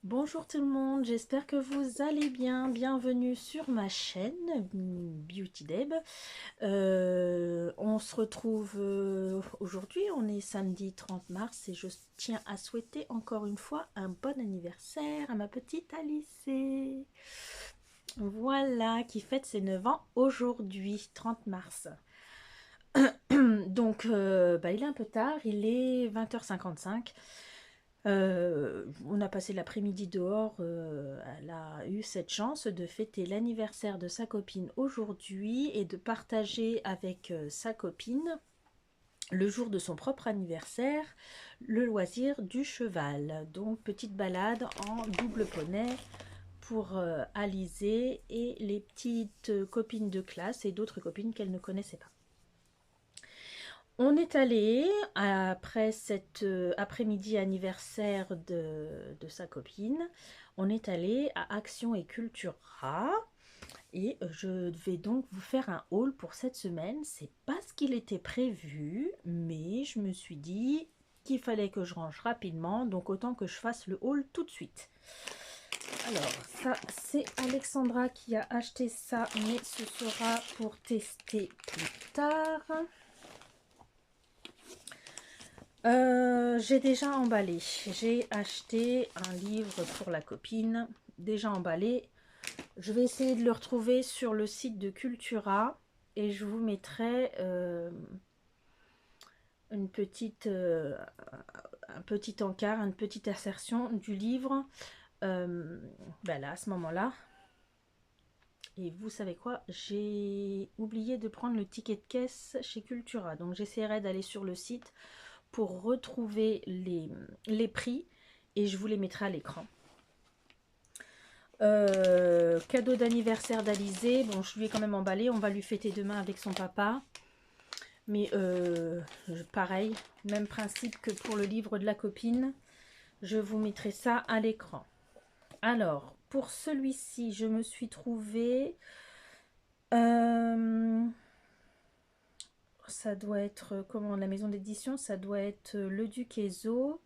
Bonjour tout le monde, j'espère que vous allez bien. Bienvenue sur ma chaîne Beauty Deb. On se retrouve aujourd'hui, on est samedi 30 mars et je tiens à souhaiter encore une fois un bon anniversaire à ma petite Alice. Voilà, qui fête ses 9 ans aujourd'hui, 30 mars. Donc, il est un peu tard, il est 20h55. On a passé l'après-midi dehors. Elle a eu cette chance de fêter l'anniversaire de sa copine aujourd'hui et de partager avec sa copine le jour de son propre anniversaire le loisir du cheval. Donc petite balade en double poney pour Alizée et les petites copines de classe et d'autres copines qu'elle ne connaissait pas. On est allé, après cet après-midi anniversaire de sa copine, on est allé à Action et Cultura et je vais donc vous faire un haul pour cette semaine. C'est pas ce qu'il était prévu, mais je me suis dit qu'il fallait que je range rapidement, donc autant que je fasse le haul tout de suite. Alors, ça, c'est Alexandra qui a acheté ça, mais ce sera pour tester plus tard. J'ai déjà emballé. J'ai acheté un livre pour la copine, déjà emballé. Je vais essayer de le retrouver sur le site de Cultura et je vous mettrai une petite, un petit encart, une petite assertion du livre là, à ce moment-là. Et vous savez quoi? J'ai oublié de prendre le ticket de caisse chez Cultura. Donc j'essaierai d'aller sur le site pour retrouver les prix et je vous les mettrai à l'écran. Cadeau d'anniversaire d'Alizée. Bon, je lui ai quand même emballé. On va lui fêter demain avec son papa. Mais pareil, même principe que pour le livre de la copine. Je vous mettrai ça à l'écran. Alors, pour celui-ci, je me suis trouvée... ça doit être... Comment? La maison d'édition, ça doit être Le Duc Ezo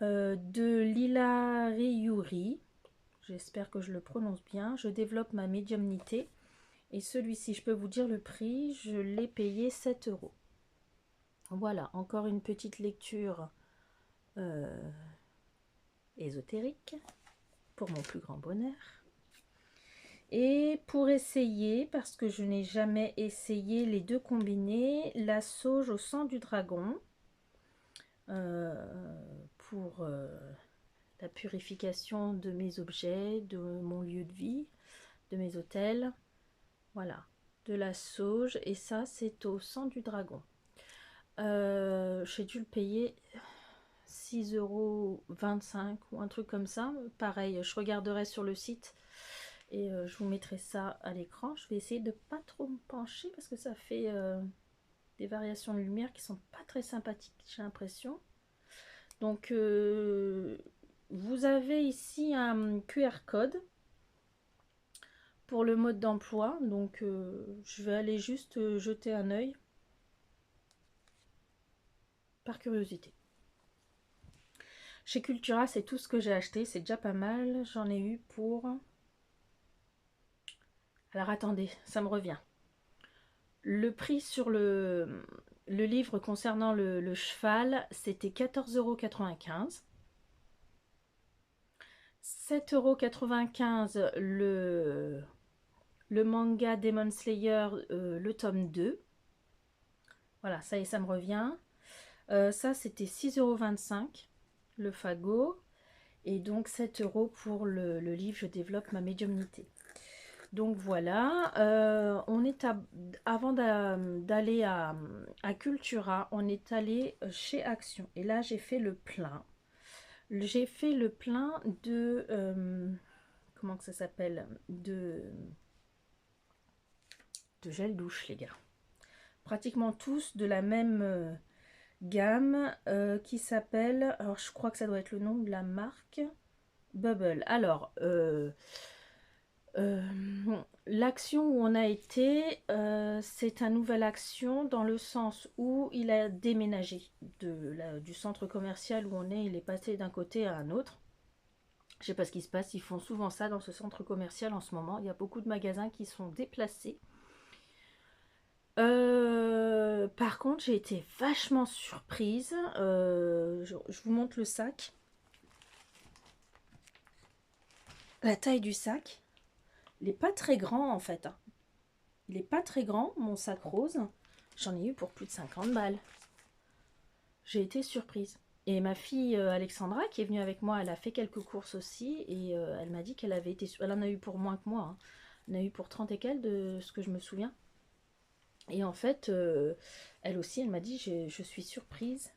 de Lila Riyuri. J'espère que je le prononce bien. Je développe ma médiumnité. Et celui-ci, je peux vous dire le prix, je l'ai payé 7 euros. Voilà, encore une petite lecture ésotérique pour mon plus grand bonheur. Et pour essayer, parce que je n'ai jamais essayé les deux combinés, la sauge au sang du dragon pour la purification de mes objets, de mon lieu de vie, de mes hôtels. Voilà, de la sauge. Et ça, c'est au sang du dragon. J'ai dû le payer 6,25 € ou un truc comme ça. Pareil, je regarderai sur le site et je vous mettrai ça à l'écran. Je vais essayer de pas trop me pencher parce que ça fait des variations de lumière qui sont pas très sympathiques, j'ai l'impression. Donc, vous avez ici un QR code pour le mode d'emploi. Donc, je vais aller juste jeter un œil par curiosité. Chez Cultura, c'est tout ce que j'ai acheté. C'est déjà pas mal. J'en ai eu pour... Alors, attendez, ça me revient. Le prix sur le livre concernant le cheval, c'était 14,95 €. 7,95 € le manga Demon Slayer, le tome 2. Voilà, ça y est, ça me revient. Ça, c'était 6,25 € le fagot. Et donc 7 € pour le livre Je développe ma médiumnité. Donc voilà, on est avant d'aller à Cultura, on est allé chez Action. Et là, j'ai fait le plein. J'ai fait le plein de... comment que ça s'appelle? De gel douche, les gars. Pratiquement tous de la même gamme qui s'appelle... Alors, je crois que ça doit être le nom de la marque. Bubble. Alors... l'action où on a été, c'est un nouvel action dans le sens où il a déménagé du centre commercial où on est, il est passé d'un côté à un autre. Je sais pas ce qui se passe, ils font souvent ça dans ce centre commercial en ce moment. Il y a beaucoup de magasins qui sont déplacés. Par contre, j'ai été vachement surprise. Je vous montre le sac. La taille du sac, il n'est pas très grand en fait. Il n'est pas très grand, mon sac rose. J'en ai eu pour plus de 50 balles. J'ai été surprise. Et ma fille Alexandra, qui est venue avec moi, elle a fait quelques courses aussi. Et elle m'a dit qu'elle avait été... Elle en a eu pour moins que moi. Hein. Elle en a eu pour 30 et quelques de ce que je me souviens. Et en fait, elle aussi, elle m'a dit, je suis surprise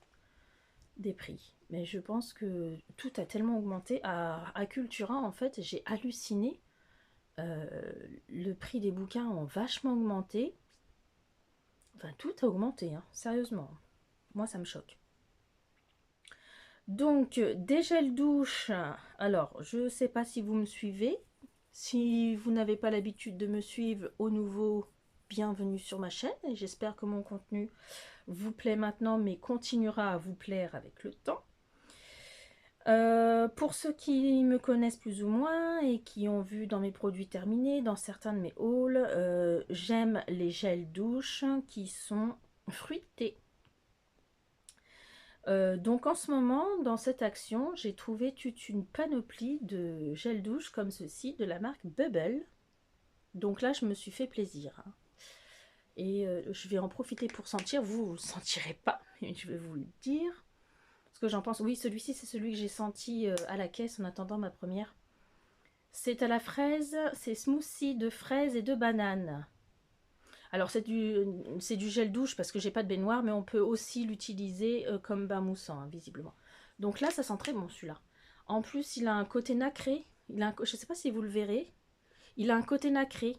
des prix. Mais je pense que tout a tellement augmenté. À Cultura, en fait, j'ai halluciné. Le prix des bouquins ont vachement augmenté. Enfin, tout a augmenté, hein, sérieusement. Moi, ça me choque. Donc, des gels douche. Alors, je ne sais pas si vous me suivez. Si vous n'avez pas l'habitude de me suivre, au nouveau, bienvenue sur ma chaîne. Et j'espère que mon contenu vous plaît maintenant, mais continuera à vous plaire avec le temps. Pour ceux qui me connaissent plus ou moins et qui ont vu dans mes produits terminés, dans certains de mes hauls, j'aime les gels douche qui sont fruités. Donc en ce moment, dans cette action, j'ai trouvé toute une panoplie de gels douche comme ceci, de la marque Bubble. Donc là, je me suis fait plaisir. Hein. Et je vais en profiter pour sentir. Vous ne le sentirez pas, je vais vous le dire. Ce que j'en pense. Oui, celui-ci, c'est celui que j'ai senti à la caisse en attendant ma première. C'est à la fraise, c'est smoothie de fraises et de bananes. Alors c'est du gel douche parce que j'ai pas de baignoire, mais on peut aussi l'utiliser comme bain moussant, hein, visiblement. Donc là, ça sent très bon celui-là. En plus, il a un côté nacré. Je ne sais pas si vous le verrez. Il a un côté nacré.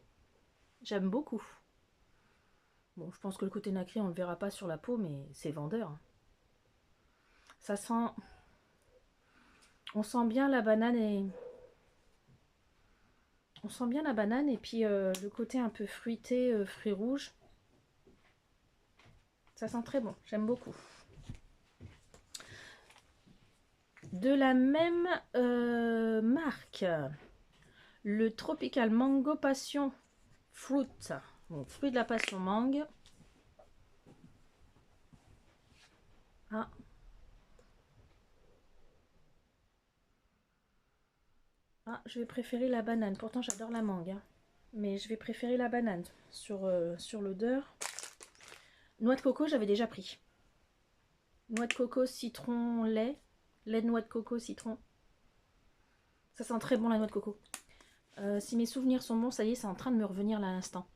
J'aime beaucoup. Bon, je pense que le côté nacré, on ne le verra pas sur la peau, mais c'est vendeur. Hein. Ça sent... On sent bien la banane et... On sent bien la banane et puis le côté un peu fruité, fruits rouges. Ça sent très bon, j'aime beaucoup. De la même marque, le Tropical Mango Passion Fruit. Bon, fruit de la passion mangue. Ah. Ah, je vais préférer la banane. Pourtant, j'adore la mangue. Hein. Mais je vais préférer la banane sur l'odeur. Noix de coco, j'avais déjà pris. Noix de coco, citron, lait. Lait de noix de coco, citron. Ça sent très bon la noix de coco. Si mes souvenirs sont bons, ça y est, c'est en train de me revenir là à l'instant.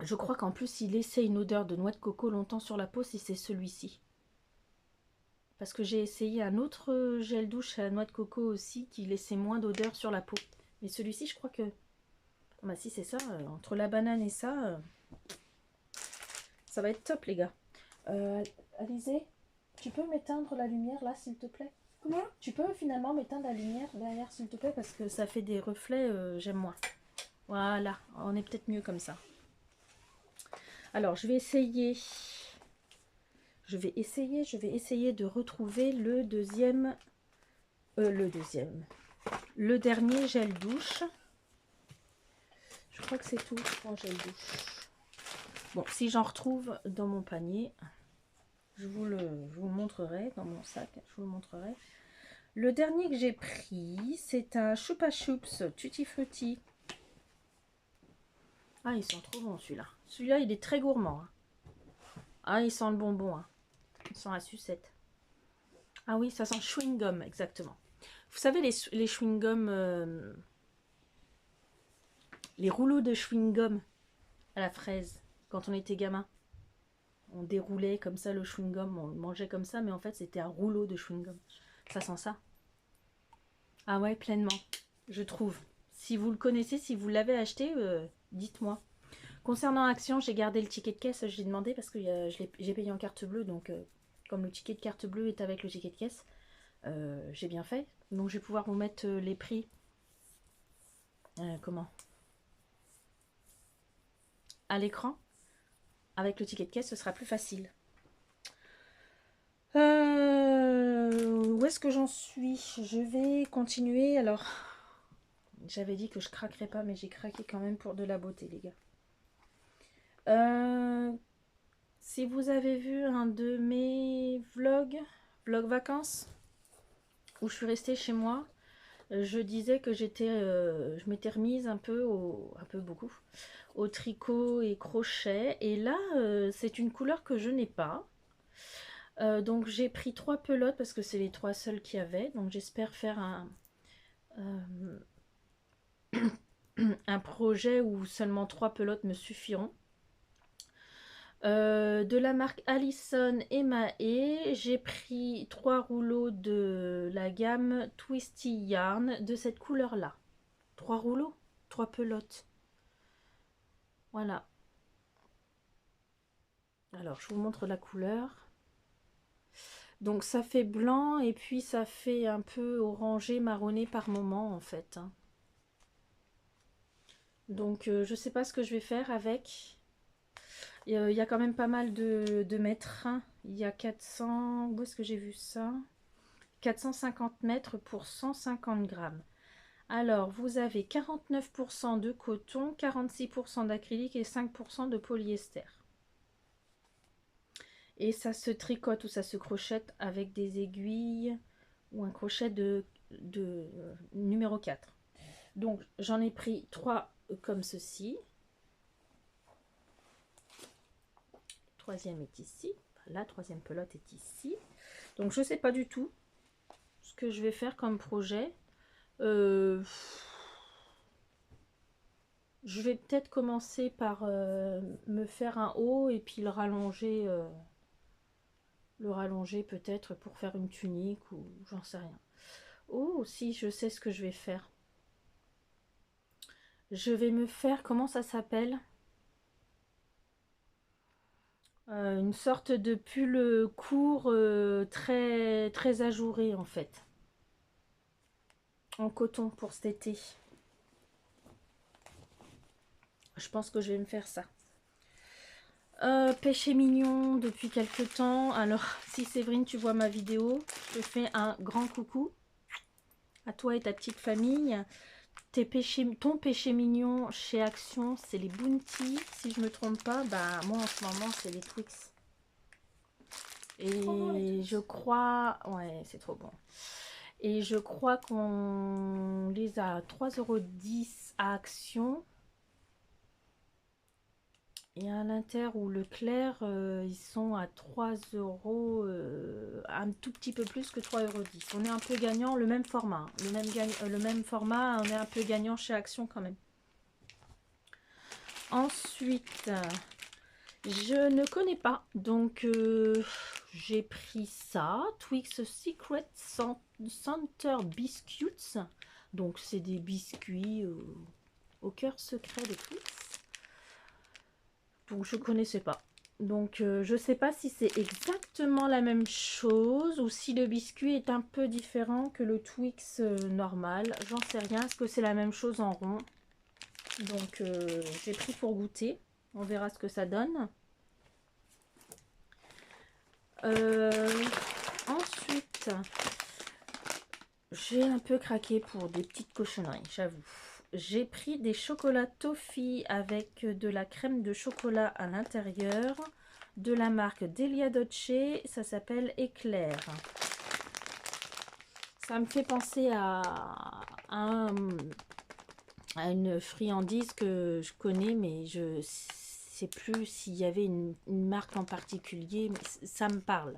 Je crois qu'en plus, il laissait une odeur de noix de coco longtemps sur la peau si c'est celui-ci. Parce que j'ai essayé un autre gel douche à la noix de coco aussi qui laissait moins d'odeur sur la peau. Mais celui-ci, je crois que... Ah bah si, c'est ça. Entre la banane et ça, ça va être top, les gars. Alizé, tu peux m'éteindre la lumière là, s'il te plaît? Comment? Tu peux finalement m'éteindre la lumière derrière, s'il te plaît, parce que ça fait des reflets, j'aime moins. Voilà, on est peut-être mieux comme ça. Alors, je vais essayer de retrouver le dernier gel douche. Je crois que c'est tout en gel douche. Bon, si j'en retrouve dans mon panier, je vous le montrerai dans mon sac. Je vous le montrerai. Le dernier que j'ai pris, c'est un Chupa Chups Tutti Frutti. Ah, il sent trop bon celui-là. Celui-là, il est très gourmand. Hein. Ah, il sent le bonbon. Hein. Il sent la sucette. Ah oui, ça sent chewing-gum, exactement. Vous savez, les chewing-gum... les rouleaux de chewing-gum à la fraise, quand on était gamin. On déroulait comme ça le chewing-gum, on le mangeait comme ça, mais en fait, c'était un rouleau de chewing-gum. Ça sent ça. Ah ouais, pleinement, je trouve. Si vous le connaissez, si vous l'avez acheté, dites-moi. Concernant Action, j'ai gardé le ticket de caisse, j'ai demandé parce que j'ai payé en carte bleue, donc comme le ticket de carte bleue est avec le ticket de caisse, j'ai bien fait. Donc je vais pouvoir vous mettre les prix. Comment? À l'écran. Avec le ticket de caisse, ce sera plus facile. Où est-ce que j'en suis? Je vais continuer. Alors, j'avais dit que je craquerais pas, mais j'ai craqué quand même pour de la beauté, les gars. Si vous avez vu un de mes vlog vacances, où je suis restée chez moi, je disais que je m'étais remise un peu beaucoup, au tricot et crochet. Et là, c'est une couleur que je n'ai pas. Donc j'ai pris 3 pelotes parce que c'est les 3 seules qu'il y avait. Donc j'espère faire un projet où seulement 3 pelotes me suffiront. De la marque Allison et Mahé, j'ai pris 3 rouleaux de la gamme Twisty Yarn de cette couleur là. 3 rouleaux, 3 pelotes. Voilà. Alors je vous montre la couleur. Donc ça fait blanc et puis ça fait un peu orangé, marronné par moment en fait. Donc je sais pas ce que je vais faire avec. Il y a quand même pas mal de mètres. Il y a 400... Où est-ce que j'ai vu ça? 450 mètres pour 150 grammes. Alors, vous avez 49% de coton, 46% d'acrylique et 5% de polyester. Et ça se tricote ou ça se crochette avec des aiguilles ou un crochet de numéro 4. Donc, j'en ai pris 3 comme ceci. Troisième est ici. La troisième pelote est ici. Donc, je ne sais pas du tout ce que je vais faire comme projet. Je vais peut-être commencer par me faire un haut et puis le rallonger peut-être pour faire une tunique ou j'en sais rien. Oh, si, je sais ce que je vais faire. Je vais me faire, comment ça s'appelle? Une sorte de pull court très, très ajouré en fait. En coton pour cet été. Je pense que je vais me faire ça. Péché mignon depuis quelques temps. Alors, si Séverine, tu vois ma vidéo, je te fais un grand coucou à toi et ta petite famille. Ton péché mignon chez Action, c'est les Bounty. Si je me trompe pas, bah moi en ce moment, c'est les Twix. Et bon, je crois... Ouais, c'est trop bon. Et je crois qu'on les a à 3,10 € à Action. Et à l'Inter ou Leclerc, ils sont à 3 €, un tout petit peu plus que 3,10 €. On est un peu gagnant, le même format. Le même format, on est un peu gagnant chez Action quand même. Ensuite, je ne connais pas. Donc, j'ai pris ça. Twix Secret Center Biscuits. Donc, c'est des biscuits au cœur secret de Twix. Donc je connaissais pas. Donc je sais pas si c'est exactement la même chose ou si le biscuit est un peu différent que le Twix normal. J'en sais rien. Est-ce que c'est la même chose en rond? Donc j'ai pris pour goûter. On verra ce que ça donne. Ensuite, j'ai un peu craqué pour des petites cochonneries, j'avoue. J'ai pris des chocolats toffee avec de la crème de chocolat à l'intérieur de la marque Delia Dolce. Ça s'appelle Éclair. Ça me fait penser à une friandise que je connais, mais je ne sais plus s'il y avait une marque en particulier, mais ça me parle.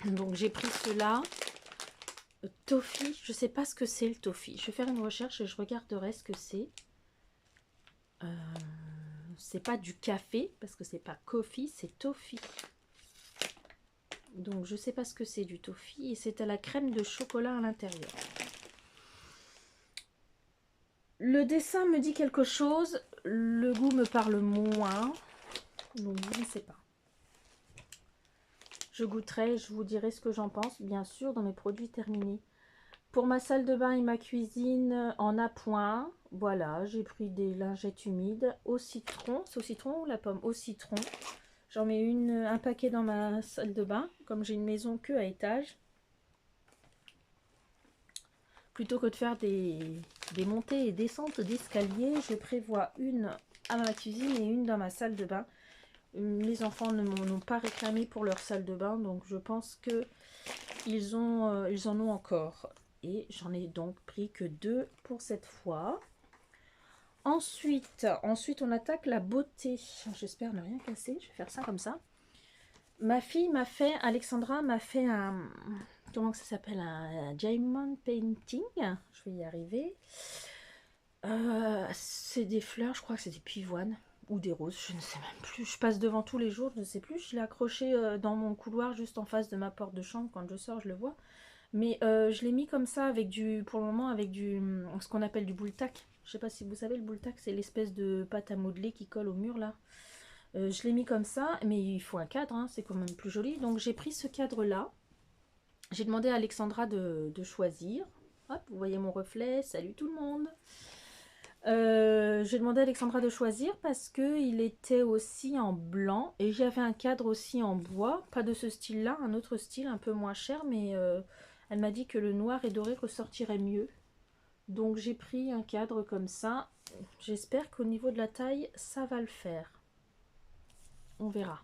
Donc j'ai pris cela. Toffee, je sais pas ce que c'est le toffee. Je vais faire une recherche et je regarderai ce que c'est. C'est pas du café parce que c'est pas coffee, c'est toffee. Donc je sais pas ce que c'est du toffee et c'est à la crème de chocolat à l'intérieur. Le dessin me dit quelque chose, le goût me parle moins, donc je ne sais pas. Je goûterai, je vous dirai ce que j'en pense, bien sûr, dans mes produits terminés. Pour ma salle de bain et ma cuisine en appoint, voilà, j'ai pris des lingettes humides au citron. C'est au citron ou la pomme? Au citron. J'en mets un paquet dans ma salle de bain, comme j'ai une maison que à étage. Plutôt que de faire des montées et descentes d'escalier, je prévois une à ma cuisine et une dans ma salle de bain. Les enfants ne m'en ont pas réclamé pour leur salle de bain, donc je pense que ils en ont encore. Et j'en ai donc pris que 2 pour cette fois. Ensuite, on attaque la beauté. J'espère ne rien casser. Je vais faire ça comme ça. Ma fille m'a fait, Alexandra m'a fait un, comment ça s'appelle, un diamond painting. Je vais y arriver. C'est des fleurs, je crois que c'est des pivoines ou des roses, je ne sais même plus. Je passe devant tous les jours, je ne sais plus. Je l'ai accroché dans mon couloir juste en face de ma porte de chambre. Quand je sors, je le vois. Mais je l'ai mis comme ça avec pour le moment, avec ce qu'on appelle du boule tack. Je sais pas si vous savez, le boule tack, c'est l'espèce de pâte à modeler qui colle au mur là. Je l'ai mis comme ça, mais il faut un cadre, hein, c'est quand même plus joli. Donc j'ai pris ce cadre là. J'ai demandé à Alexandra de choisir. Hop, vous voyez mon reflet, salut tout le monde. J'ai demandé à Alexandra de choisir parce qu'il était aussi en blanc et j'avais un cadre aussi en bois, pas de ce style là, un autre style un peu moins cher, mais elle m'a dit que le noir et doré ressortirait mieux. Donc j'ai pris un cadre comme ça. J'espère qu'au niveau de la taille, ça va le faire. On verra.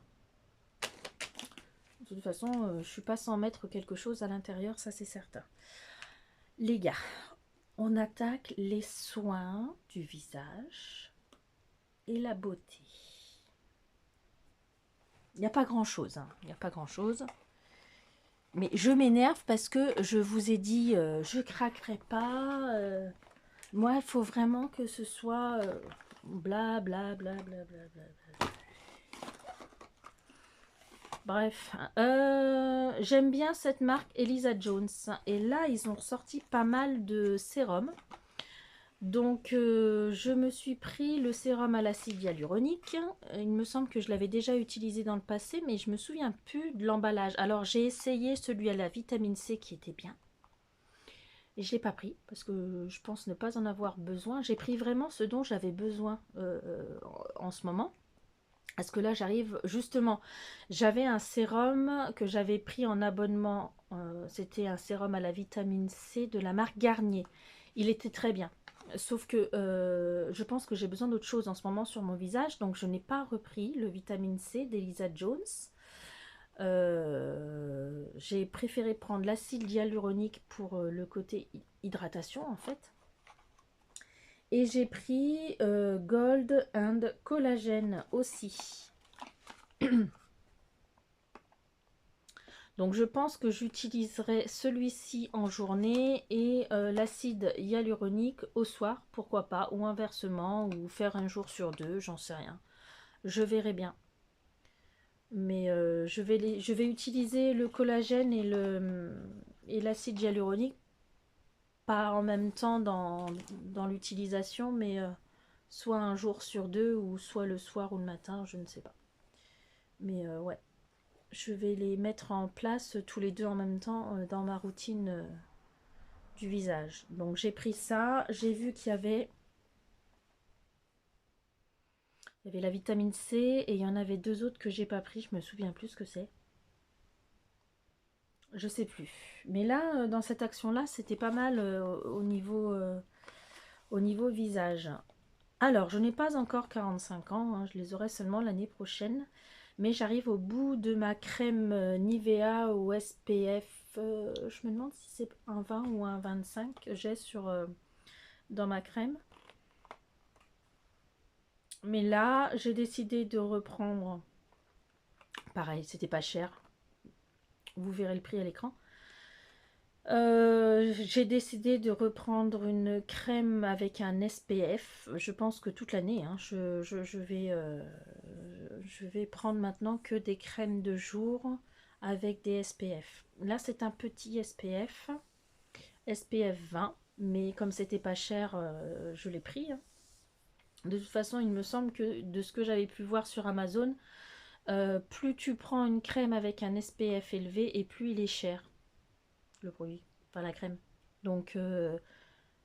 De toute façon, je ne suis pas sans mettre quelque chose à l'intérieur, ça c'est certain. Les gars, on attaque les soins du visage et la beauté. Il n'y a pas grand-chose, hein. Il n'y a pas grand-chose. Mais je m'énerve parce que je vous ai dit, je craquerai pas. Moi, il faut vraiment que ce soit bla bla bla bla bla bla. Bref, j'aime bien cette marque Elisa Jones. Et là, ils ont sorti pas mal de sérums. Donc, je me suis pris le sérum à l'acide hyaluronique. Il me semble que je l'avais déjà utilisé dans le passé, mais je me souviens plus de l'emballage. Alors, j'ai essayé celui à la vitamine C qui était bien. Et je ne l'ai pas pris parce que je pense ne pas en avoir besoin. J'ai pris vraiment ce dont j'avais besoin en ce moment. Parce que là, j'arrive justement, j'avais un sérum que j'avais pris en abonnement. C'était un sérum à la vitamine C de la marque Garnier. Il était très bien. Sauf que je pense que j'ai besoin d'autre chose en ce moment sur mon visage. Donc, je n'ai pas repris le vitamine C d'Elisa Jones. J'ai préféré prendre l'acide hyaluronique pour le côté hydratation en fait. Et j'ai pris Gold and Collagène aussi. Donc je pense que j'utiliserai celui-ci en journée et l'acide hyaluronique au soir, pourquoi pas, ou inversement, ou faire un jour sur deux, j'en sais rien. Je verrai bien. Mais je vais utiliser le collagène et l'acide hyaluronique, pas en même temps dans l'utilisation, mais soit un jour sur deux, ou soit le soir ou le matin, je ne sais pas. Mais ouais, je vais les mettre en place tous les deux en même temps dans ma routine du visage. Donc j'ai pris ça, j'ai vu qu'il y avait la vitamine C et il y en avait deux autres que j'ai pas pris, je me souviens plus ce que c'est. Je sais plus. Mais là, dans cette action-là, c'était pas mal au niveau visage. Alors, je n'ai pas encore 45 ans, hein, je les aurai seulement l'année prochaine. Mais j'arrive au bout de ma crème Nivea ou SPF. Je me demande si c'est un 20 ou un 25 que j'ai dans ma crème. Mais là, j'ai décidé de reprendre. Pareil, c'était pas cher. Vous verrez le prix à l'écran. J'ai décidé de reprendre une crème avec un SPF. Je pense que toute l'année, hein, je vais prendre maintenant que des crèmes de jour avec des SPF. Là, c'est un petit SPF 20, mais comme c'était pas cher, je l'ai pris, hein. De toute façon, il me semble que de ce que j'avais pu voir sur Amazon, plus tu prends une crème avec un SPF élevé et plus il est cher, le produit, enfin la crème. Donc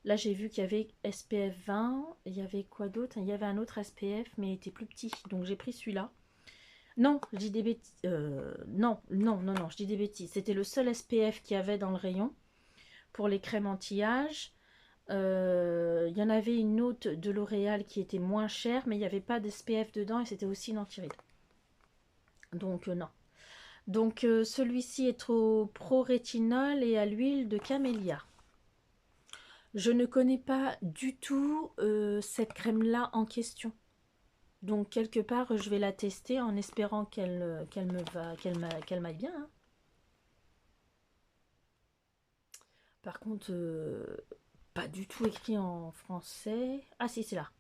là, j'ai vu qu'il y avait SPF 20, il y avait quoi d'autre? Il y avait un autre SPF, mais il était plus petit, donc j'ai pris celui-là. Non, je dis des bêtises. Non, je dis des bêtises. C'était le seul SPF qu'il y avait dans le rayon pour les crèmes anti-âge. Il y en avait une autre de L'Oréal qui était moins chère, mais il n'y avait pas d'SPF dedans et c'était aussi une anti-rides. Donc non. Donc celui-ci est au pro-rétinol et à l'huile de camélia. Je ne connais pas du tout cette crème-là en question. Donc quelque part, je vais la tester en espérant qu'elle m'aille bien. Hein. Par contre, pas du tout écrit en français. Ah si, c'est là.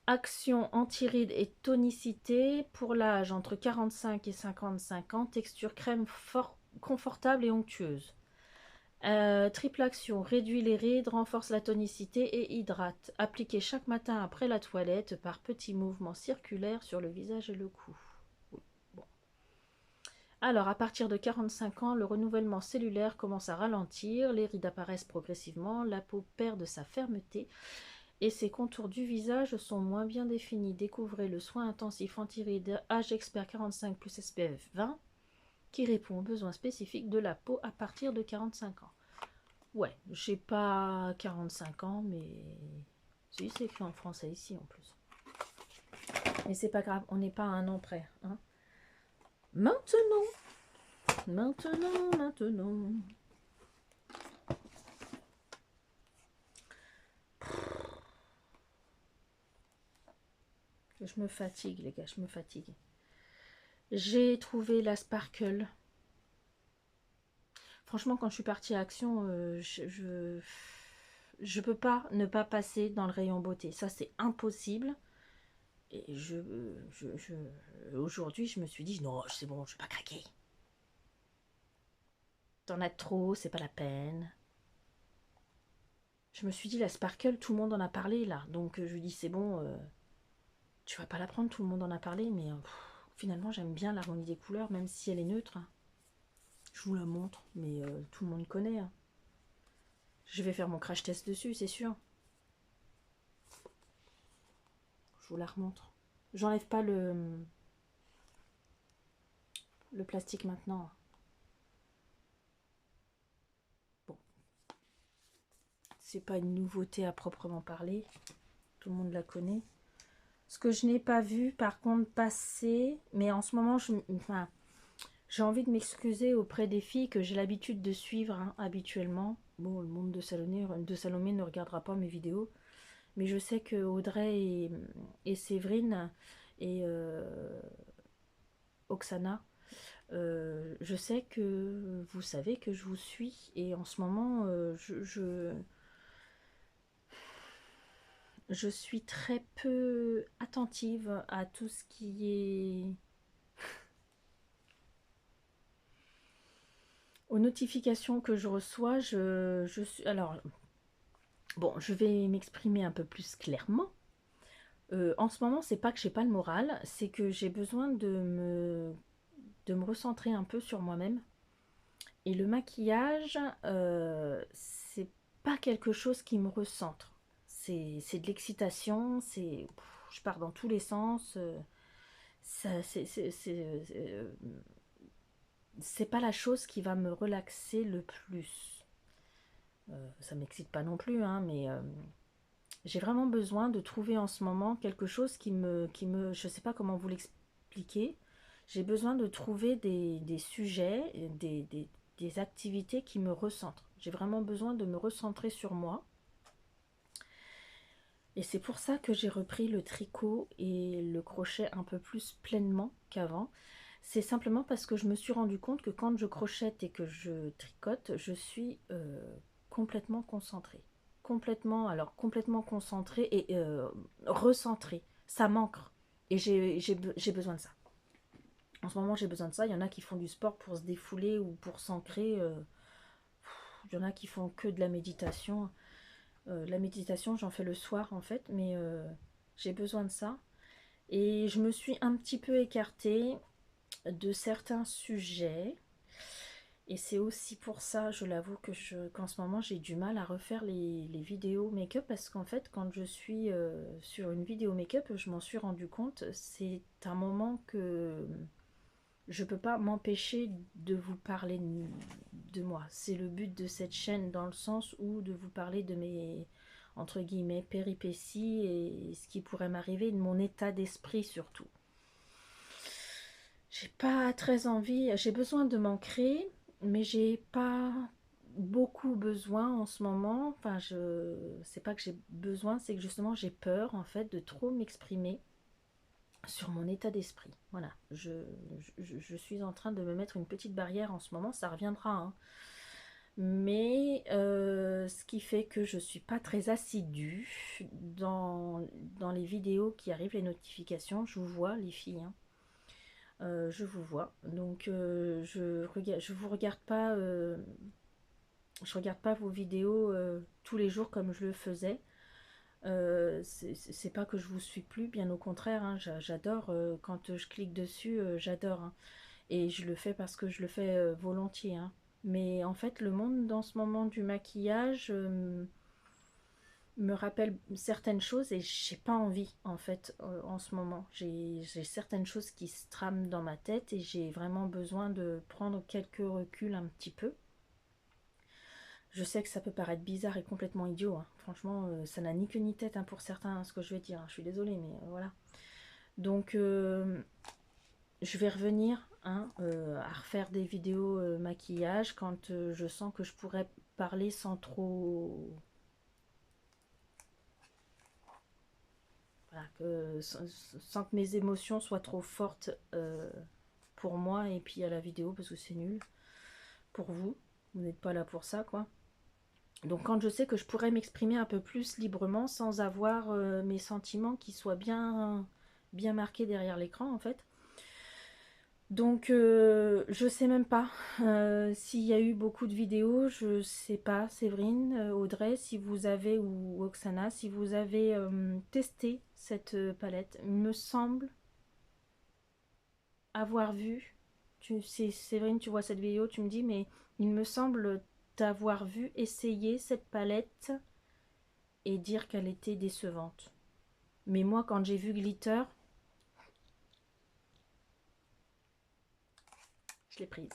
Action anti-rides et tonicité pour l'âge entre 45 et 55 ans. Texture crème confortable et onctueuse. Triple action, réduit les rides, renforce la tonicité et hydrate. Appliqué chaque matin après la toilette par petits mouvements circulaires sur le visage et le cou. Oui, bon. Alors, à partir de 45 ans, le renouvellement cellulaire commence à ralentir, les rides apparaissent progressivement, la peau perd de sa fermeté et ses contours du visage sont moins bien définis. Découvrez le soin intensif anti-rides Age Expert 45 plus SPF 20 qui répond aux besoins spécifiques de la peau à partir de 45 ans. Ouais, j'ai pas 45 ans, mais si, c'est écrit en français ici en plus. Mais c'est pas grave, on n'est pas à un an près. Hein. Maintenant. Je me fatigue, les gars, je me fatigue. J'ai trouvé la Sparkle. Franchement, quand je suis partie à Action, je peux pas ne pas passer dans le rayon beauté. Ça, c'est impossible. Et aujourd'hui, je me suis dit, non, c'est bon, je vais pas craquer. T'en as trop, c'est pas la peine. Je me suis dit, la Sparkle, tout le monde en a parlé, là. Donc, je lui dis, c'est bon, tu vas pas la prendre, tout le monde en a parlé. Mais finalement, j'aime bien l'harmonie des couleurs, même si elle est neutre. Je vous la montre, mais tout le monde connaît. Hein. Je vais faire mon crash test dessus, c'est sûr. Je vous la remontre. J'enlève pas le plastique maintenant. Bon. C'est pas une nouveauté à proprement parler. Tout le monde la connaît. Ce que je n'ai pas vu, par contre, passer, mais en ce moment, j'ai envie de m'excuser auprès des filles que j'ai l'habitude de suivre habituellement. Bon, le monde de Salomé ne regardera pas mes vidéos, mais je sais que Audrey et Séverine et Oksana, je sais que vous savez que je vous suis et en ce moment, je suis très peu attentive à tout ce qui est aux notifications que je reçois. Je suis alors bon, je vais m'exprimer un peu plus clairement. En ce moment, c'est pas que j'ai pas le moral, c'est que j'ai besoin de me recentrer un peu sur moi-même. Et le maquillage, c'est pas quelque chose qui me recentre. C'est de l'excitation, je pars dans tous les sens. C'est pas la chose qui va me relaxer le plus. Ça m'excite pas non plus, hein, mais j'ai vraiment besoin de trouver en ce moment quelque chose je sais pas comment vous l'expliquer. J'ai besoin de trouver des sujets, des activités qui me recentrent. J'ai vraiment besoin de me recentrer sur moi. Et c'est pour ça que j'ai repris le tricot et le crochet un peu plus pleinement qu'avant. C'est simplement parce que je me suis rendu compte que quand je crochette et que je tricote, je suis complètement concentrée. Complètement concentrée et recentrée. Ça manque. Et j'ai besoin de ça. En ce moment, j'ai besoin de ça. Il y en a qui font du sport pour se défouler ou pour s'ancrer. Il y en a qui font que de la méditation. La méditation, j'en fais le soir en fait, mais j'ai besoin de ça. Et je me suis un petit peu écartée de certains sujets. Et c'est aussi pour ça, je l'avoue, qu'en ce moment j'ai du mal à refaire les vidéos make-up parce qu'en fait, quand je suis sur une vidéo make-up, je m'en suis rendu compte, c'est un moment je peux pas m'empêcher de vous parler de moi. C'est le but de cette chaîne, dans le sens où de vous parler de mes, entre guillemets, péripéties et ce qui pourrait m'arriver, de mon état d'esprit surtout. J'ai pas très envie, j'ai besoin de m'ancrer, mais j'ai pas beaucoup besoin en ce moment. Enfin, c'est pas que j'ai besoin, c'est que justement j'ai peur en fait de trop m'exprimer sur mon état d'esprit. Voilà, je suis en train de me mettre une petite barrière en ce moment, ça reviendra, hein. Mais ce qui fait que je suis pas très assidue dans les vidéos qui arrivent, les notifications. Je vous vois les filles, hein. Je vous vois, donc je vous regarde pas, je regarde pas vos vidéos tous les jours comme je le faisais. C'est pas que je vous suis plus, bien au contraire, hein. J'adore quand je clique dessus, j'adore, hein. Et je le fais parce que je le fais volontiers, hein. Mais en fait, le monde dans ce moment du maquillage me rappelle certaines choses et j'ai pas envie en fait en ce moment. J'ai certaines choses qui se trament dans ma tête et j'ai vraiment besoin de prendre quelques reculs un petit peu. Je sais que ça peut paraître bizarre et complètement idiot, hein. Franchement, ça n'a ni queue ni tête, hein, pour certains, hein, ce que je vais dire, hein. Je suis désolée, mais voilà. Donc, je vais revenir, hein, à refaire des vidéos maquillage quand je sens que je pourrais parler sans trop... Voilà, sans que mes émotions soient trop fortes pour moi et puis à la vidéo, parce que c'est nul pour vous. Vous n'êtes pas là pour ça, quoi. Donc quand je sais que je pourrais m'exprimer un peu plus librement sans avoir mes sentiments qui soient bien marqués derrière l'écran, en fait. Donc je sais même pas s'il y a eu beaucoup de vidéos, je sais pas, Séverine, Audrey, si vous avez, ou Oksana, si vous avez testé cette palette. Il me semble avoir vu, Séverine, tu vois cette vidéo, tu me dis, mais il me semble t'avoir vu essayer cette palette et dire qu'elle était décevante. Mais moi, quand j'ai vu Glitter, je l'ai prise.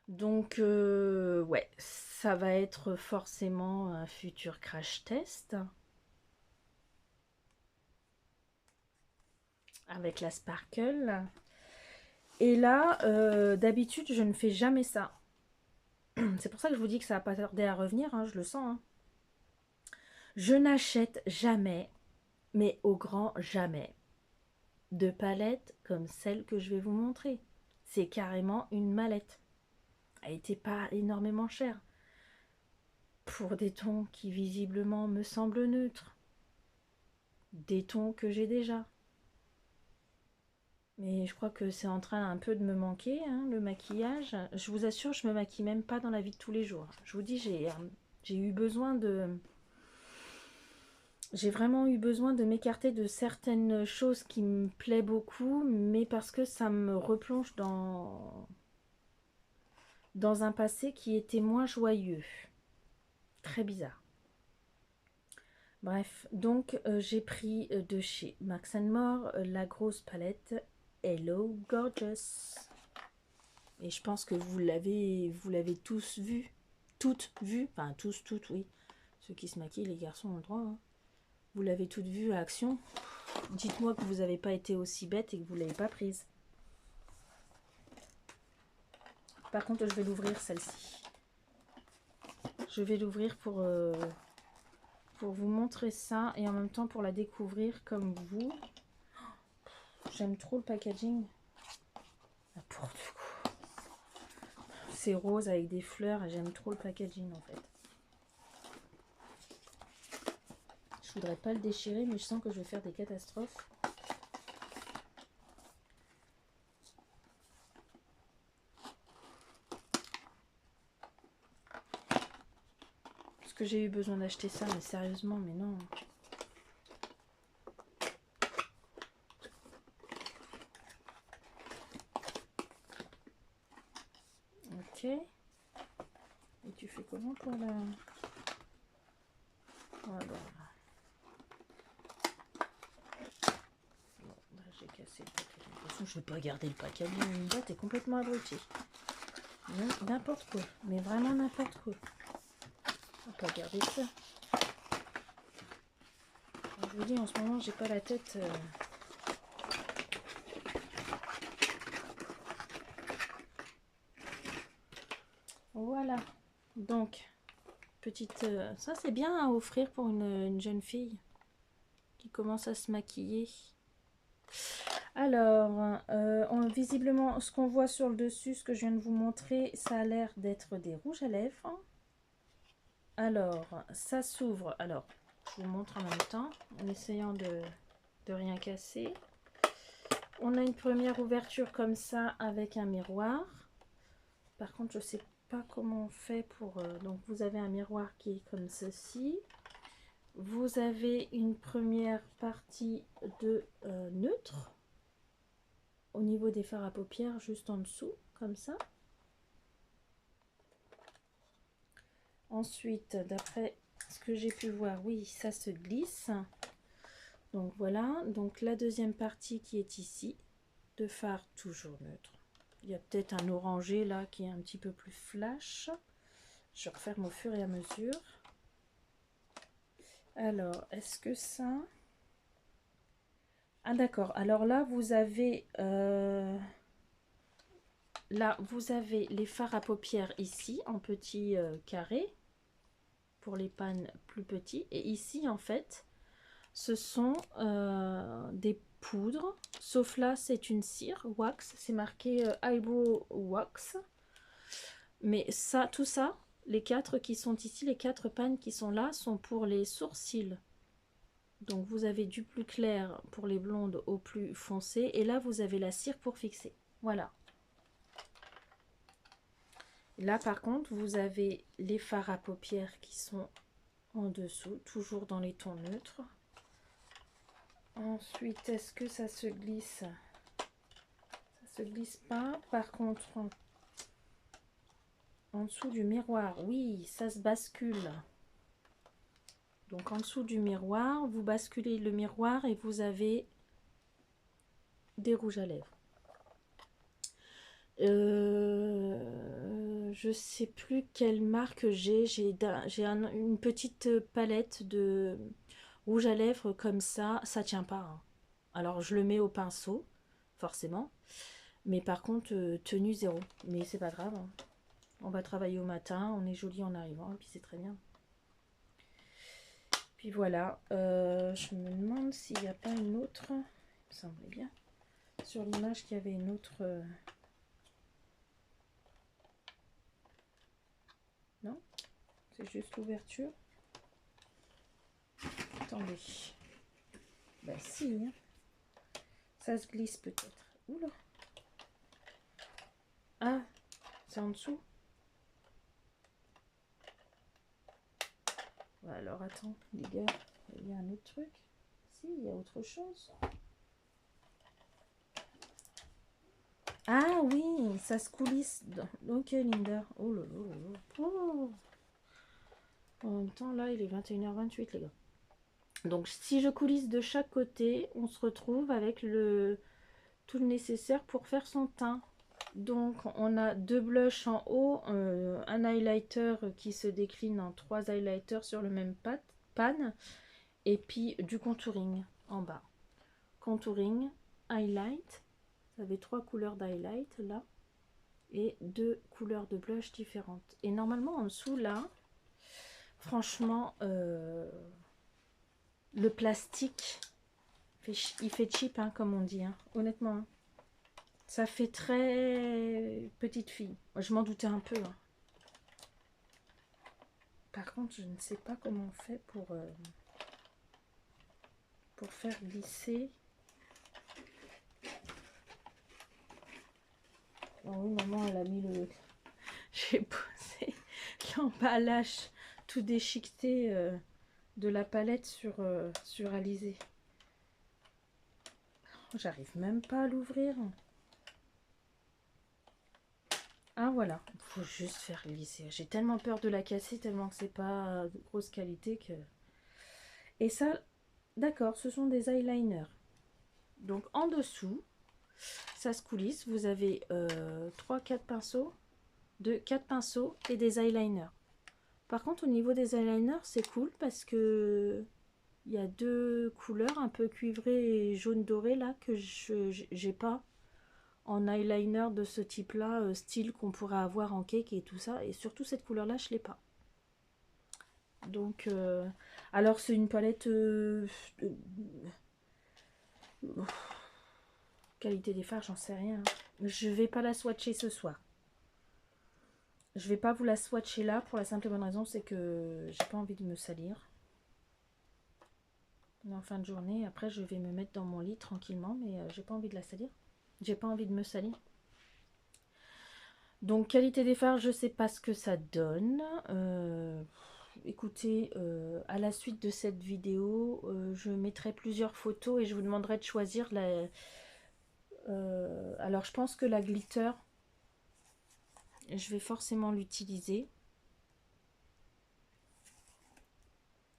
Donc, ouais, ça va être forcément un futur crash test avec la Sparkle. Et là, d'habitude, je ne fais jamais ça. C'est pour ça que je vous dis que ça va pas tarder à revenir, hein, je le sens, hein. Je n'achète jamais, mais au grand jamais, de palettes comme celle que je vais vous montrer. C'est carrément une mallette. Elle n'était pas énormément chère pour des tons qui visiblement me semblent neutres. Des tons que j'ai déjà. Mais je crois que c'est en train un peu de me manquer, hein, le maquillage. Je vous assure, je me maquille même pas dans la vie de tous les jours. Je vous dis, j'ai eu besoin de... J'ai vraiment eu besoin de m'écarter de certaines choses qui me plaisent beaucoup, mais parce que ça me replonge dans un passé qui était moins joyeux. Très bizarre. Bref, donc j'ai pris de chez Max More la grosse palette Hello Gorgeous. Et je pense que vous l'avez tous vu. Toutes vues. Enfin, tous, toutes, oui. Ceux qui se maquillent, les garçons ont le droit, hein. Vous l'avez toutes vue à action. Dites-moi que vous n'avez pas été aussi bête et que vous ne l'avez pas prise. Par contre, je vais l'ouvrir celle-ci. Je vais l'ouvrir pour vous montrer ça et en même temps pour la découvrir comme vous. J'aime trop le packaging. N'importe quoi. C'est rose avec des fleurs et j'aime trop le packaging en fait. Je voudrais pas le déchirer, mais je sens que je vais faire des catastrophes. Parce que j'ai eu besoin d'acheter ça, mais sérieusement, mais non. Ok. Et tu fais comment pour la... Voilà. je vais pas garder le packaging. Linda, t'es complètement abruti. N'importe quoi. Mais vraiment n'importe quoi. On va pas garder ça. Je vous dis, en ce moment, j'ai pas la tête... Voilà. Donc, petite... ça, c'est bien à offrir pour une jeune fille qui commence à se maquiller. Alors, visiblement, ce qu'on voit sur le dessus, ce que je viens de vous montrer, ça a l'air d'être des rouges à lèvres. Alors, ça s'ouvre. Alors, je vous montre en même temps, en essayant de rien casser. On a une première ouverture comme ça, avec un miroir. Par contre, je ne sais pas comment on fait pour... donc, vous avez un miroir qui est comme ceci. Vous avez une première partie de neutre. Au niveau des fards à paupières, juste en dessous, comme ça. Ensuite, d'après ce que j'ai pu voir, oui, ça se glisse. Donc voilà, donc la deuxième partie qui est ici, de fard toujours neutre. Il y a peut-être un orangé là qui est un petit peu plus flash. Je referme au fur et à mesure. Alors, est-ce que ça... Ah d'accord, alors là vous avez les fards à paupières ici en petits carrés pour les pannes plus petits, et ici en fait ce sont des poudres, sauf là c'est une cire wax, c'est marqué eyebrow wax, mais ça, tout ça, les quatre qui sont ici, les quatre pannes qui sont là sont pour les sourcils. Donc vous avez du plus clair pour les blondes au plus foncé, et là vous avez la cire pour fixer. Voilà. Là par contre vous avez les fards à paupières qui sont en dessous, toujours dans les tons neutres. Ensuite, est-ce que ça se glisse? Ça se glisse pas. Par contre, en dessous du miroir, oui, ça se bascule. Donc en dessous du miroir, vous basculez le miroir et vous avez des rouges à lèvres. Je sais plus quelle marque j'ai. J'ai une petite palette de rouge à lèvres comme ça tient pas. Hein. Alors je le mets au pinceau, forcément. Mais par contre, tenue zéro. Mais c'est pas grave. Hein. On va travailler au matin, on est joli en arrivant, et puis c'est très bien. Puis voilà, je me demande s'il n'y a pas une autre, il me semblait bien, sur l'image qu'il y avait une autre... Non, c'est juste l'ouverture. Attendez. Bah si, hein. Ça se glisse peut-être. Oula. Ah, c'est en dessous. Alors attends, les gars, il y a un autre truc. Si, il y a autre chose. Ah oui, ça se coulisse. Ok, Linda. Oh là là là. Oh. En même temps, là, il est 21h28, les gars. Donc, si je coulisse de chaque côté, on se retrouve avec tout le nécessaire pour faire son teint. Donc, on a deux blushs en haut, un highlighter qui se décline en 3 highlighters sur le même pan, et puis du contouring en bas. Contouring, highlight, vous avez 3 couleurs d'highlight là, et 2 couleurs de blush différentes. Et normalement, en dessous là, franchement, le plastique, il fait cheap, hein, comme on dit, hein, honnêtement. Hein. Ça fait très petite fille. Je m'en doutais un peu. Hein. Par contre, je ne sais pas comment on fait pour faire glisser. Oh oui, maman, elle a mis le... J'ai posé l'emballage tout déchiqueté de la palette sur Alizé. Oh, j'arrive même pas à l'ouvrir. Ah voilà, il faut juste faire glisser. J'ai tellement peur de la casser, tellement que c'est pas de grosse qualité que... Et ça, d'accord, ce sont des eyeliners. Donc en dessous, Ça se coulisse. Vous avez 3-4 pinceaux, 4 pinceaux et des eyeliners. Par contre, au niveau des eyeliners, c'est cool parce que il y a 2 couleurs un peu cuivrées et jaune doré là que je n'ai pas en eyeliner de ce type là, style qu'on pourrait avoir en cake et tout ça. Et surtout cette couleur là, je l'ai pas. Donc, alors c'est une palette qualité des fards, j'en sais rien. Je vais pas la swatcher ce soir. Je vais pas vous la swatcher là pour la simple et bonne raison, c'est que j'ai pas envie de me salir. On est en fin de journée, après je vais me mettre dans mon lit tranquillement, mais j'ai pas envie de la salir. J'ai pas envie de me salir. Donc qualité des fards, je sais pas ce que ça donne. Écoutez, à la suite de cette vidéo, je mettrai plusieurs photos et je vous demanderai de choisir la... alors je pense que la glitter, je vais forcément l'utiliser.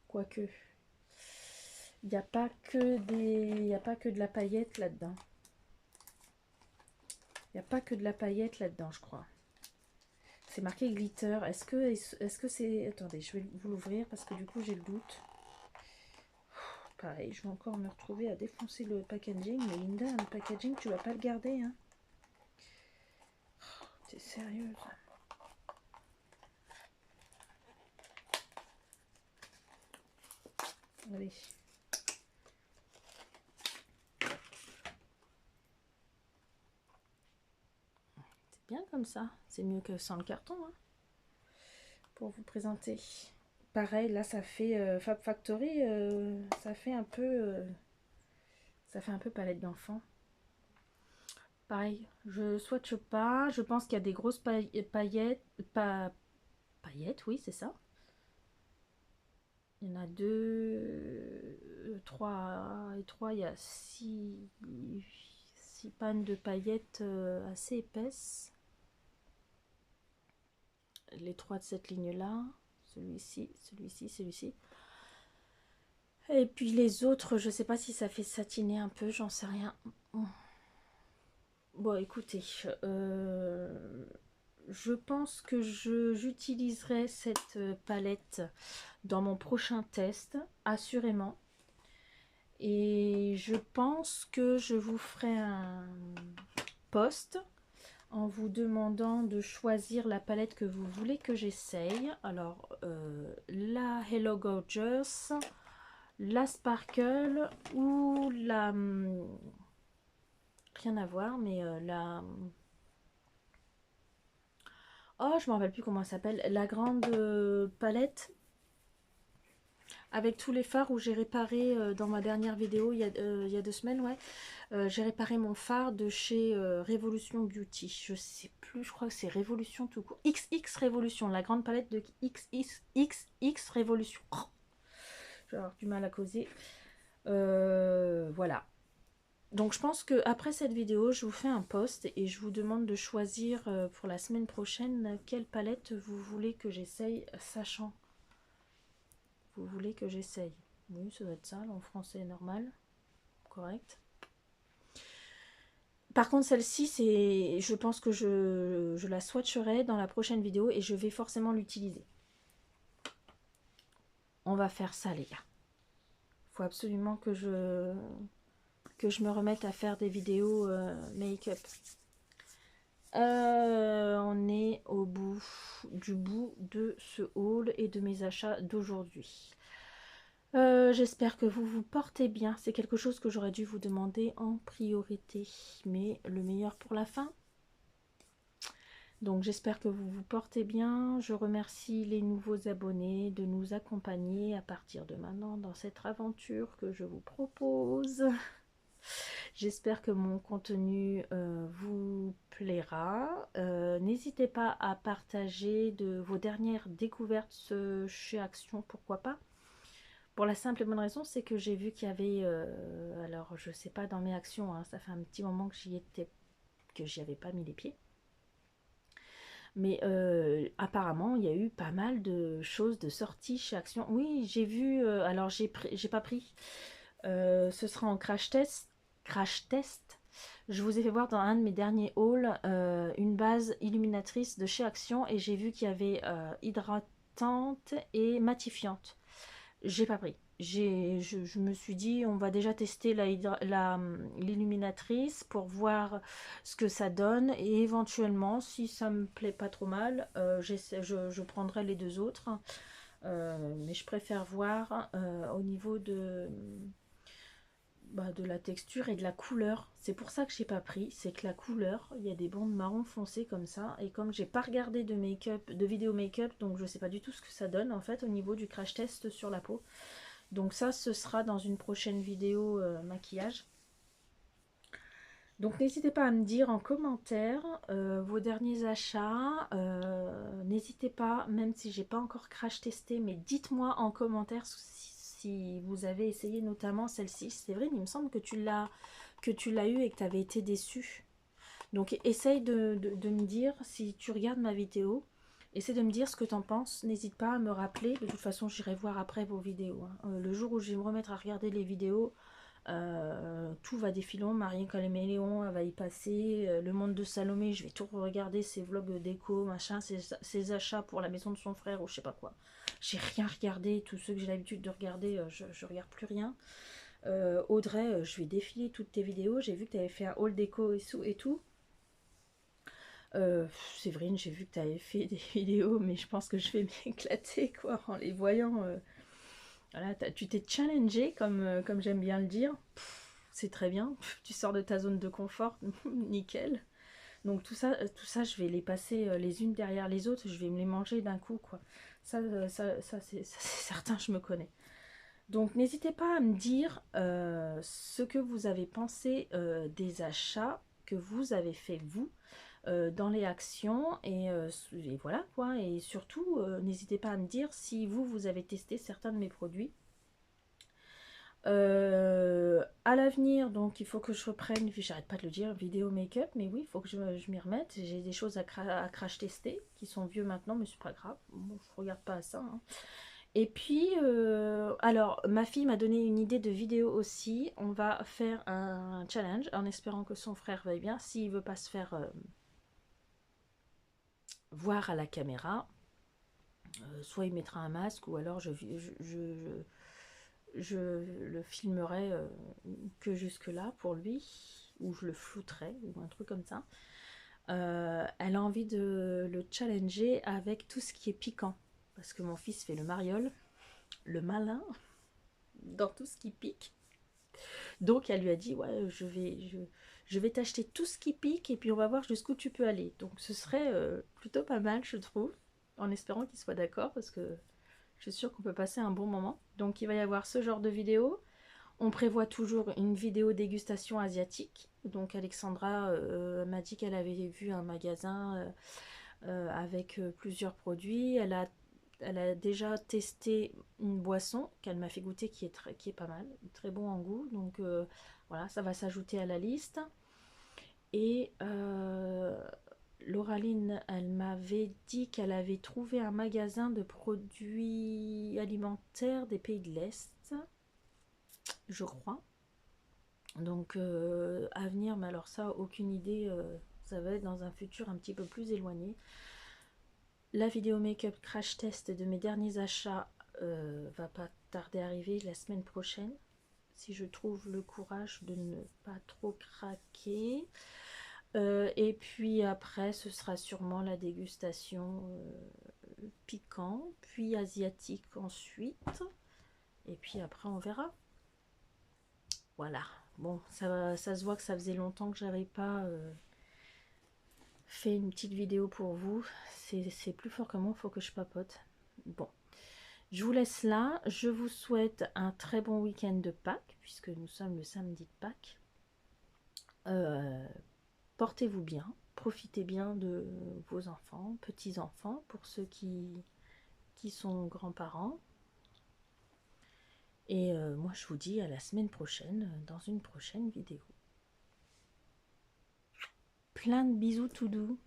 Quoique, il n'y a pas que de la paillette là-dedans. Il n'y a pas que de la paillette là-dedans, je crois. C'est marqué glitter. Est-ce que c'est... Attendez, je vais vous l'ouvrir parce que du coup, j'ai le doute. Pareil, je vais encore me retrouver à défoncer le packaging. Mais Linda, le packaging, tu vas pas le garder, hein? T'es sérieuse? Allez. C'est bien comme ça. C'est mieux que sans le carton, hein, pour vous présenter. Pareil, là, ça fait Fab Factory. Ça fait un peu palette d'enfant. Pareil, je swatche pas. Je pense qu'il y a des grosses paillettes. Paillettes, oui, c'est ça. Il y en a 2, 3 et 3. Il y a 6 pannes de paillettes assez épaisses. Les 3 de cette ligne-là. Celui-ci, celui-ci, celui-ci. Et puis les autres, je sais pas si ça fait satiner un peu, j'en sais rien. Bon, écoutez, je pense que j'utiliserai cette palette dans mon prochain test, assurément. Et je pense que je vous ferai un post en vous demandant de choisir la palette que vous voulez que j'essaye. Alors, la Hello Gorgeous, la Sparkle ou la... rien à voir, mais la... Oh, je me rappelle plus comment elle s'appelle. La grande palette avec tous les fards où j'ai réparé dans ma dernière vidéo il y a 2 semaines, ouais. J'ai réparé mon phare de chez Révolution Beauty. Je sais plus, je crois que c'est Révolution tout court. XX Révolution, la grande palette de XX Révolution. Oh, je vais avoir du mal à causer. Voilà. Donc je pense que après cette vidéo, je vous fais un post et je vous demande de choisir pour la semaine prochaine quelle palette vous voulez que j'essaye, sachant. Vous voulez que j'essaye. Oui, ça doit être ça, en français normal. Correct. Par contre, celle-ci, c'est, je pense que je la swatcherai dans la prochaine vidéo et je vais forcément l'utiliser. On va faire ça, les gars. Il faut absolument que je me remette à faire des vidéos make-up. On est au bout de ce haul et de mes achats d'aujourd'hui. J'espère que vous vous portez bien. C'est quelque chose que j'aurais dû vous demander en priorité, mais le meilleur pour la fin. Donc j'espère que vous vous portez bien. Je remercie les nouveaux abonnés de nous accompagner à partir de maintenant dans cette aventure que je vous propose. J'espère que mon contenu vous plaira. N'hésitez pas à partager de vos dernières découvertes chez Action, pourquoi pas. Pour la simple et bonne raison, c'est que j'ai vu qu'il y avait, alors je sais pas dans mes actions, hein, ça fait un petit moment que j'y avais pas mis les pieds. Mais apparemment, il y a eu pas mal de choses de sorties chez Action. Oui, j'ai vu, alors j'ai pas pris. Ce sera en crash test. Je vous ai fait voir dans un de mes derniers hauls une base illuminatrice de chez Action et j'ai vu qu'il y avait hydratante et matifiante. J'ai pas pris. Je me suis dit, on va déjà tester l'illuminatrice pour voir ce que ça donne. Et éventuellement, si ça me plaît pas trop mal, je prendrai les deux autres. Mais je préfère voir au niveau de la texture et de la couleur. C'est pour ça que j'ai pas pris. C'est que la couleur, il y a des bandes marron foncé comme ça. Et comme j'ai pas regardé de make-up, de vidéo make-up, donc je sais pas du tout ce que ça donne en fait au niveau du crash test sur la peau. Donc ça, ce sera dans une prochaine vidéo maquillage. Donc n'hésitez pas à me dire en commentaire vos derniers achats. N'hésitez pas, même si j'ai pas encore crash testé, mais dites-moi en commentaire si vous avez essayé notamment celle-ci. C'est vrai, il me semble que tu l'as eu et que tu avais été déçu. Donc essaye de me dire, si tu regardes ma vidéo, essaie de me dire ce que tu en penses. N'hésite pas à me rappeler. De toute façon, j'irai voir après vos vidéos. Le jour où je vais me remettre à regarder les vidéos, tout va défilant. Marie Caméléon, elle va y passer. Le monde de Salomé, je vais tout regarder, ses vlogs déco, machin, ses achats pour la maison de son frère ou je sais pas quoi. J'ai rien regardé. Tous ceux que j'ai l'habitude de regarder, je regarde plus rien. Audrey, je vais défiler toutes tes vidéos. J'ai vu que tu avais fait un haul déco et tout. Séverine, j'ai vu que tu avais fait des vidéos, mais je pense que je vais m'éclater quoi en les voyant. Voilà, tu t'es challengé comme j'aime bien le dire. C'est très bien. Tu sors de ta zone de confort, nickel. Donc tout ça, je vais les passer les unes derrière les autres. Je vais me les manger d'un coup quoi. Ça c'est certain, je me connais. Donc n'hésitez pas à me dire ce que vous avez pensé des achats que vous avez fait vous dans les actions et voilà quoi. Et surtout n'hésitez pas à me dire si vous avez testé certains de mes produits. À l'avenir, donc il faut que je reprenne, j'arrête pas de le dire, vidéo make-up, mais oui, il faut que je m'y remette. J'ai des choses à crash tester qui sont vieux maintenant, mais c'est pas grave, bon, je regarde pas à ça. Hein. Et puis, alors, ma fille m'a donné une idée de vidéo aussi. On va faire un challenge en espérant que son frère veuille bien. S'il veut pas se faire voir à la caméra, soit il mettra un masque ou alors je le filmerai que jusque là pour lui, ou je le flouterai ou un truc comme ça. Elle a envie de le challenger avec tout ce qui est piquant, parce que mon fils fait le mariole, le malin dans tout ce qui pique. Donc elle lui a dit ouais, je vais t'acheter tout ce qui pique et puis on va voir jusqu'où tu peux aller. Donc ce serait plutôt pas mal, je trouve, en espérant qu'il soit d'accord, parce que je suis sûre qu'on peut passer un bon moment. Donc il va y avoir ce genre de vidéo. On prévoit toujours une vidéo dégustation asiatique. Donc Alexandra m'a dit qu'elle avait vu un magasin avec plusieurs produits. Elle a déjà testé une boisson qu'elle m'a fait goûter qui est pas mal, très bon en goût. Donc voilà, ça va s'ajouter à la liste. Et Lauraline, elle m'avait dit qu'elle avait trouvé un magasin de produits alimentaires des pays de l'Est, je crois. Donc à venir, mais alors ça, aucune idée, ça va être dans un futur un petit peu plus éloigné. La vidéo make-up crash test de mes derniers achats va pas tarder à arriver la semaine prochaine, si je trouve le courage de ne pas trop craquer. Et puis après, ce sera sûrement la dégustation piquant, puis asiatique ensuite. Et puis après, on verra. Voilà. Bon, ça se voit que ça faisait longtemps que j'avais pas fait une petite vidéo pour vous. C'est plus fort que moi, il faut que je papote. Bon. Je vous laisse là. Je vous souhaite un très bon week-end de Pâques, puisque nous sommes le samedi de Pâques. Portez-vous bien. Profitez bien de vos enfants, petits-enfants, pour ceux qui sont grands-parents. Et moi, je vous dis à la semaine prochaine, dans une prochaine vidéo. Plein de bisous tout doux.